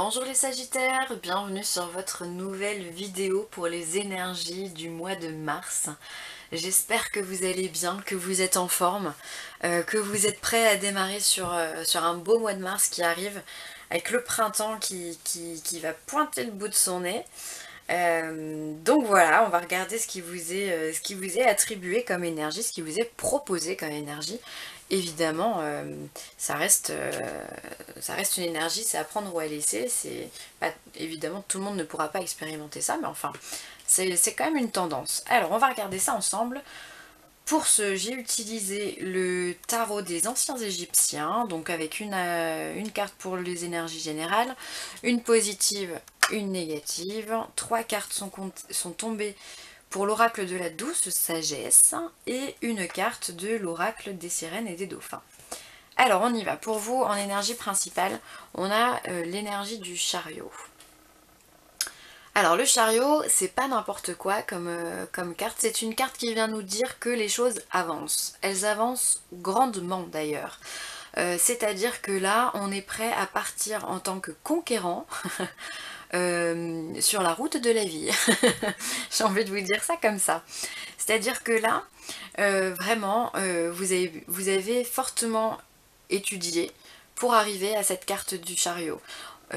Bonjour les Sagittaires, bienvenue sur votre nouvelle vidéo pour les énergies du mois de mars. J'espère que vous allez bien, que vous êtes en forme, que vous êtes prêts à démarrer sur un beau mois de mars qui arrive, avec le printemps qui va pointer le bout de son nez. Donc voilà, on va regarder ce qui vous est attribué comme énergie, ce qui vous est proposé comme énergie. Évidemment, ça reste une énergie, c'est à prendre ou à laisser. Évidemment, tout le monde ne pourra pas expérimenter ça, mais enfin, c'est quand même une tendance. Alors, on va regarder ça ensemble. Pour ce, j'ai utilisé le tarot des anciens égyptiens, donc avec une carte pour les énergies générales, une positive, une négative. 3 cartes sont tombées pour l'oracle de la douce sagesse et une carte de l'oracle des sirènes et des dauphins. Alors on y va. Pour vous, en énergie principale, on a l'énergie du chariot. Alors le chariot, c'est pas n'importe quoi comme carte, c'est une carte qui vient nous dire que les choses avancent. Elles avancent grandement d'ailleurs. C'est-à-dire que là, on est prêt à partir en tant que conquérant sur la route de la vie. J'ai envie de vous dire ça comme ça. C'est-à-dire que là, vraiment, vous avez fortement étudié pour arriver à cette carte du chariot.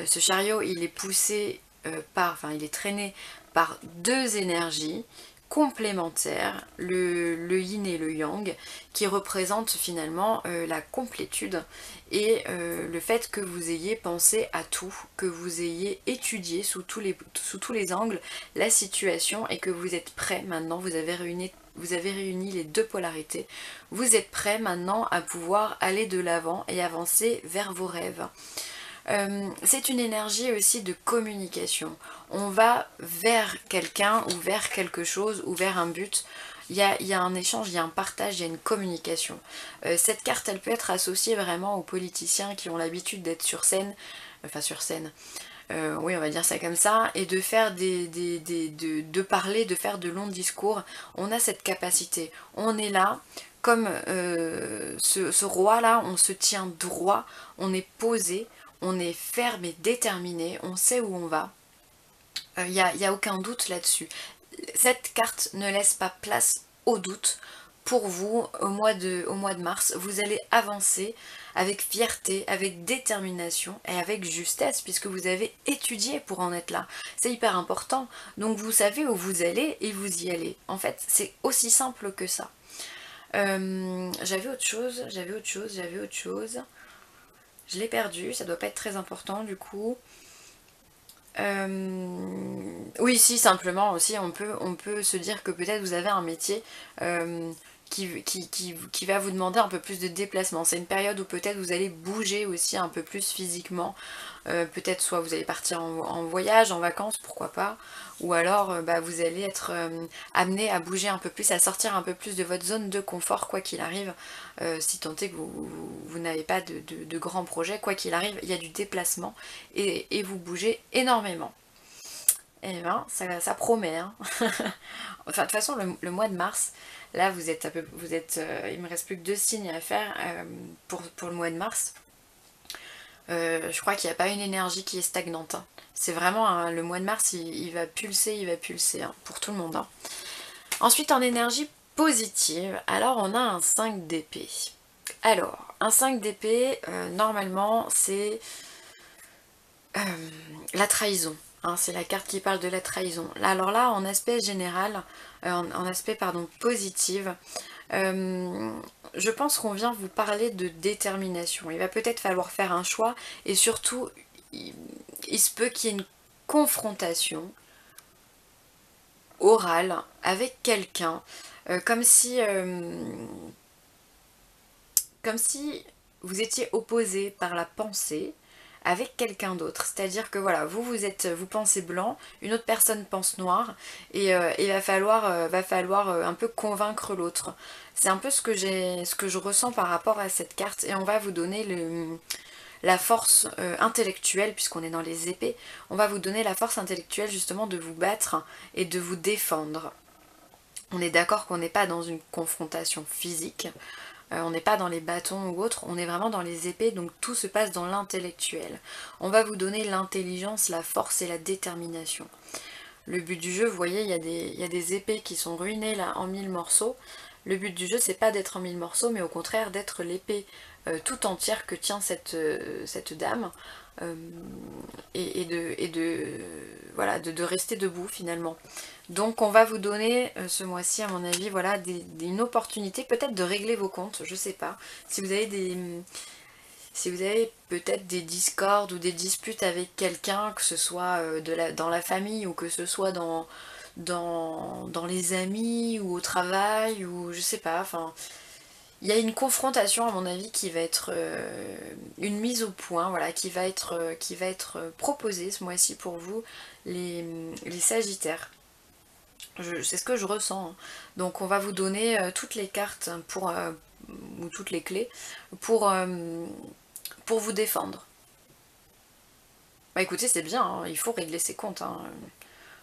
Ce chariot, il est poussé il est traîné par deux énergies complémentaires, le yin et le yang, qui représentent finalement la complétude et le fait que vous ayez pensé à tout, que vous ayez étudié sous tous les angles la situation et que vous êtes prêt maintenant, vous avez réuni les deux polarités, vous êtes prêt maintenant à pouvoir aller de l'avant et avancer vers vos rêves. C'est une énergie aussi de communication. On va vers quelqu'un ou vers quelque chose ou vers un but. Il y a un échange, il y a un partage, il y a une communication. Cette carte, elle peut être associée vraiment aux politiciens qui ont l'habitude d'être sur scène, oui on va dire ça comme ça, et de faire de parler, de faire de longs discours. On a cette capacité. On est là, comme ce roi-là, on se tient droit, on est posé, on est ferme et déterminé, on sait où on va. Il n'y a aucun doute là-dessus. Cette carte ne laisse pas place au doute. Pour vous, au mois de mars, vous allez avancer avec fierté, avec détermination et avec justesse, puisque vous avez étudié pour en être là. C'est hyper important. Donc vous savez où vous allez et vous y allez. En fait, c'est aussi simple que ça. J'avais autre chose. Je l'ai perdu, ça doit pas être très important du coup. Oui, si, simplement aussi, on peut se dire que peut-être vous avez un métier qui va vous demander un peu plus de déplacement. C'est une période où peut-être vous allez bouger aussi un peu plus physiquement. Peut-être soit vous allez partir en voyage, en vacances, pourquoi pas, ou alors vous allez être amené à bouger un peu plus, à sortir un peu plus de votre zone de confort, quoi qu'il arrive, si tant est que vous n'avez pas de grands projets, quoi qu'il arrive, il y a du déplacement et vous bougez énormément. Et ben, ça promet, hein. Enfin, de toute façon, le mois de mars, là, il me reste plus que 2 signes à faire pour le mois de mars. Je crois qu'il n'y a pas une énergie qui est stagnante, hein. C'est vraiment, hein, le mois de mars, il va pulser, hein, pour tout le monde, hein. Ensuite, en énergie positive, alors on a un 5 d'épée. Alors, un 5 d'épée, normalement, c'est la trahison. Hein, c'est la carte qui parle de la trahison. Alors là, en aspect général, en aspect positif, je pense qu'on vient vous parler de détermination. Il va peut-être falloir faire un choix et surtout, il se peut qu'il y ait une confrontation orale avec quelqu'un, comme si vous étiez opposé par la pensée avec quelqu'un d'autre. C'est-à-dire que voilà, vous pensez blanc, une autre personne pense noir, et il va falloir un peu convaincre l'autre. C'est un peu ce que je ressens par rapport à cette carte, et on va vous donner la force intellectuelle, puisqu'on est dans les épées, on va vous donner la force intellectuelle justement de vous battre et de vous défendre. On est d'accord qu'on n'est pas dans une confrontation physique, on n'est pas dans les bâtons ou autre, on est vraiment dans les épées, donc tout se passe dans l'intellectuel. On va vous donner l'intelligence, la force et la détermination. Le but du jeu, vous voyez, il y a des épées qui sont ruinées là en 1000 morceaux. Le but du jeu, c'est pas d'être en 1000 morceaux, mais au contraire d'être l'épée tout entière que tient cette dame, voilà, de rester debout finalement. Donc on va vous donner ce mois-ci, à mon avis, voilà, une opportunité peut-être de régler vos comptes, je sais pas. Si vous avez peut-être des discordes ou des disputes avec quelqu'un, que ce soit dans la famille ou que ce soit dans les amis ou au travail, ou je sais pas, enfin, il y a une confrontation à mon avis qui va être une mise au point, voilà, qui va être proposée ce mois-ci pour vous, les Sagittaires. C'est ce que je ressens. Hein. Donc on va vous donner toutes les cartes ou toutes les clés pour vous défendre. Bah écoutez, c'est bien, hein, il faut régler ses comptes. Hein.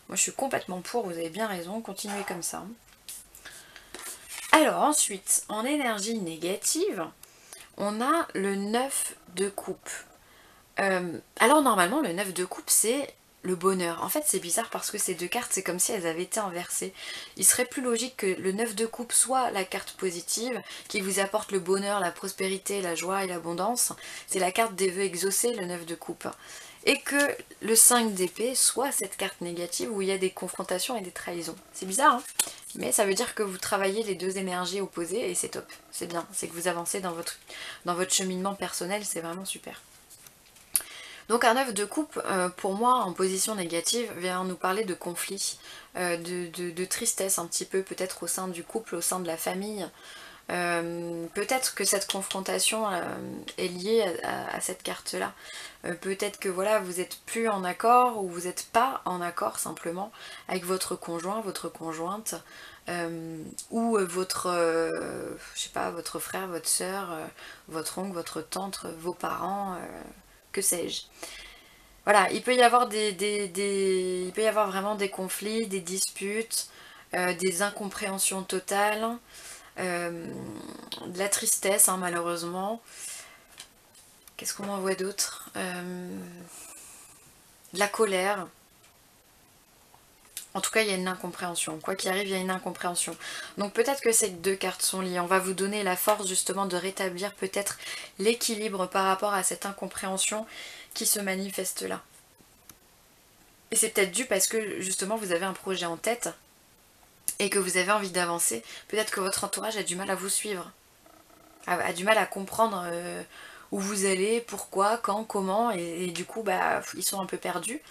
Moi je suis complètement pour, vous avez bien raison, continuez comme ça. Alors ensuite, en énergie négative, on a le 9 de coupe. Alors normalement, le 9 de coupe, c'est le bonheur. En fait, c'est bizarre parce que ces deux cartes, c'est comme si elles avaient été inversées. Il serait plus logique que le 9 de coupe soit la carte positive, qui vous apporte le bonheur, la prospérité, la joie et l'abondance. C'est la carte des vœux exaucés, le 9 de coupe. Et que le 5 d'épée soit cette carte négative où il y a des confrontations et des trahisons. C'est bizarre, hein, mais ça veut dire que vous travaillez les deux énergies opposées et c'est top. C'est bien, c'est que vous avancez dans votre cheminement personnel, c'est vraiment super. Donc un 9 de coupe, pour moi, en position négative, vient nous parler de conflit, de tristesse un petit peu, peut-être au sein du couple, au sein de la famille. Peut-être que cette confrontation est liée à cette carte-là. Peut-être que voilà, vous n'êtes plus en accord ou vous n'êtes pas en accord simplement avec votre conjoint, votre conjointe, ou votre, je sais pas, votre frère, votre soeur, votre oncle, votre tante, vos parents, que sais-je. Voilà, il peut y avoir il peut y avoir vraiment des conflits, des disputes, des incompréhensions totales, de la tristesse, hein, malheureusement. Qu'est-ce qu'on en voit d'autre, de la colère. En tout cas, il y a une incompréhension. Quoi qu'il arrive, il y a une incompréhension. Donc peut-être que ces deux cartes sont liées. On va vous donner la force justement de rétablir peut-être l'équilibre par rapport à cette incompréhension qui se manifeste là. Et c'est peut-être dû parce que justement vous avez un projet en tête et que vous avez envie d'avancer. Peut-être que votre entourage a du mal à vous suivre, a du mal à comprendre où vous allez, pourquoi, quand, comment, et du coup bah, ils sont un peu perdus.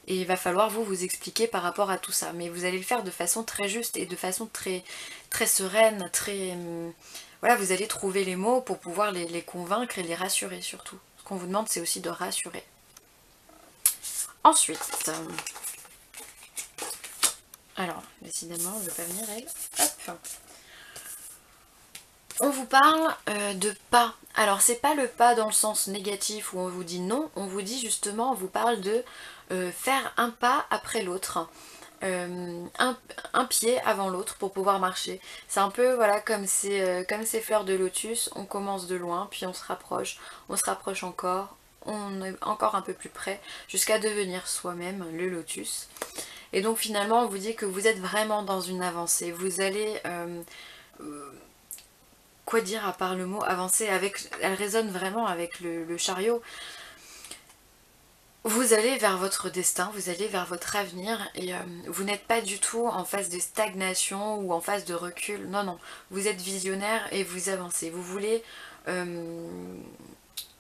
Et il va falloir vous expliquer par rapport à tout ça. Mais vous allez le faire de façon très juste et de façon très, très sereine, très... voilà, vous allez trouver les mots pour pouvoir les convaincre et les rassurer surtout. Ce qu'on vous demande, c'est aussi de rassurer. Ensuite, alors, décidément, elle ne veut pas venir, elle. Hop. On vous parle de pas. Alors, c'est pas le pas dans le sens négatif où on vous dit non, on vous dit justement, on vous parle de faire un pas après l'autre. Un pied avant l'autre pour pouvoir marcher. C'est un peu voilà comme ces fleurs de lotus, on commence de loin, puis on se rapproche encore, on est encore un peu plus près, jusqu'à devenir soi-même le lotus. Et donc finalement on vous dit que vous êtes vraiment dans une avancée, vous allez... quoi dire à part le mot avancer avec, elle résonne vraiment avec le chariot. Vous allez vers votre destin, vous allez vers votre avenir et vous n'êtes pas du tout en phase de stagnation ou en phase de recul. Non, non, vous êtes visionnaire et vous avancez. Vous voulez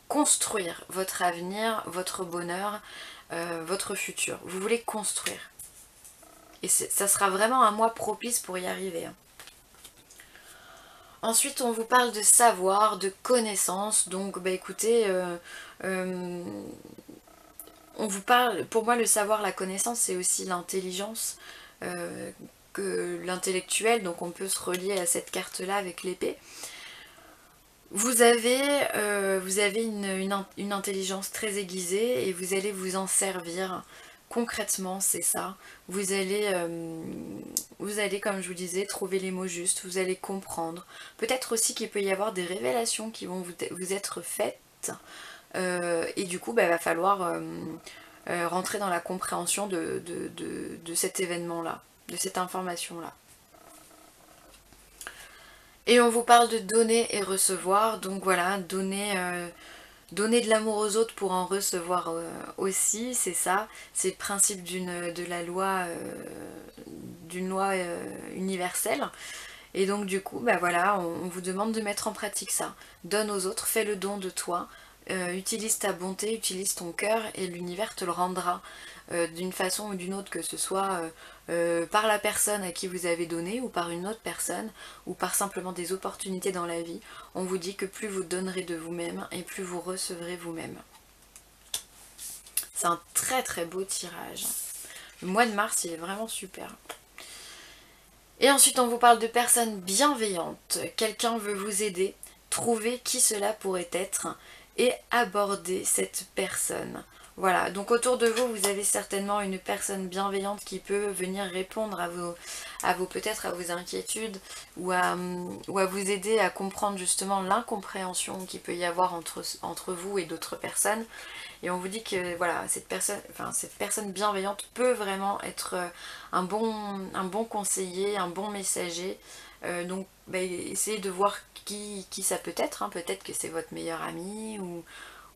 construire votre avenir, votre bonheur, votre futur. Vous voulez construire. Et ça sera vraiment un mois propice pour y arriver. Hein. Ensuite, on vous parle de savoir, de connaissance. Donc, bah écoutez... on vous parle, pour moi le savoir, la connaissance, c'est aussi l'intelligence, que l'intellectuel, donc on peut se relier à cette carte-là avec l'épée. Vous avez une intelligence très aiguisée et vous allez vous en servir concrètement c'est ça. Vous allez, comme je vous disais, trouver les mots justes, vous allez comprendre. Peut-être aussi qu'il peut y avoir des révélations qui vont vous être faites. Et du coup, il va falloir rentrer dans la compréhension de cet événement-là, de cette information-là. Et on vous parle de donner et recevoir, donc voilà, donner de l'amour aux autres pour en recevoir aussi, c'est ça, c'est le principe d'une loi universelle. Et donc du coup, voilà, on vous demande de mettre en pratique ça. Donne aux autres, fais le don de toi, utilise ta bonté, utilise ton cœur et l'univers te le rendra d'une façon ou d'une autre, que ce soit par la personne à qui vous avez donné ou par une autre personne ou par simplement des opportunités dans la vie. On vous dit que plus vous donnerez de vous-même et plus vous recevrez vous-même. C'est un très très beau tirage. Le mois de mars, il est vraiment super. Et ensuite, on vous parle de personnes bienveillantes. Quelqu'un veut vous aider. Trouvez qui cela pourrait être et abordez cette personne. Voilà, donc autour de vous, vous avez certainement une personne bienveillante qui peut venir répondre peut-être à vos inquiétudes ou à vous aider à comprendre justement l'incompréhension qu'il peut y avoir entre vous et d'autres personnes. Et on vous dit que voilà, cette personne bienveillante peut vraiment être un bon conseiller, un bon messager. Donc essayez de voir qui ça peut être. Hein. Peut-être que c'est votre meilleur ami ou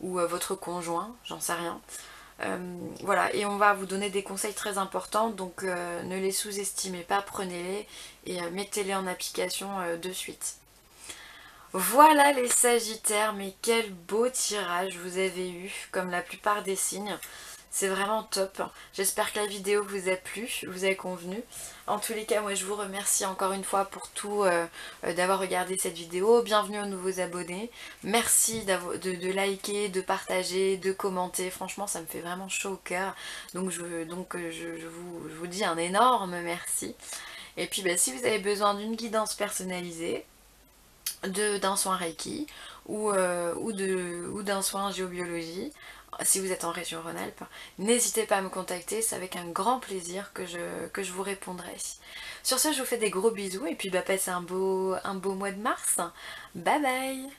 votre conjoint, j'en sais rien. Voilà, et on va vous donner des conseils très importants, donc ne les sous-estimez pas, prenez-les et mettez-les en application de suite. Voilà les Sagittaires, mais quel beau tirage vous avez eu, comme la plupart des signes. C'est vraiment top. J'espère que la vidéo vous a plu, vous a convenu. En tous les cas, moi je vous remercie encore une fois pour tout, d'avoir regardé cette vidéo. Bienvenue aux nouveaux abonnés. Merci de liker, de partager, de commenter. Franchement, ça me fait vraiment chaud au cœur. Donc je vous dis un énorme merci. Et puis si vous avez besoin d'une guidance personnalisée, d'un soin Reiki ou d'un soin géobiologie, si vous êtes en région Rhône-Alpes, n'hésitez pas à me contacter, c'est avec un grand plaisir que je vous répondrai. Sur ce, je vous fais des gros bisous et puis passez un beau mois de mars. Bye bye.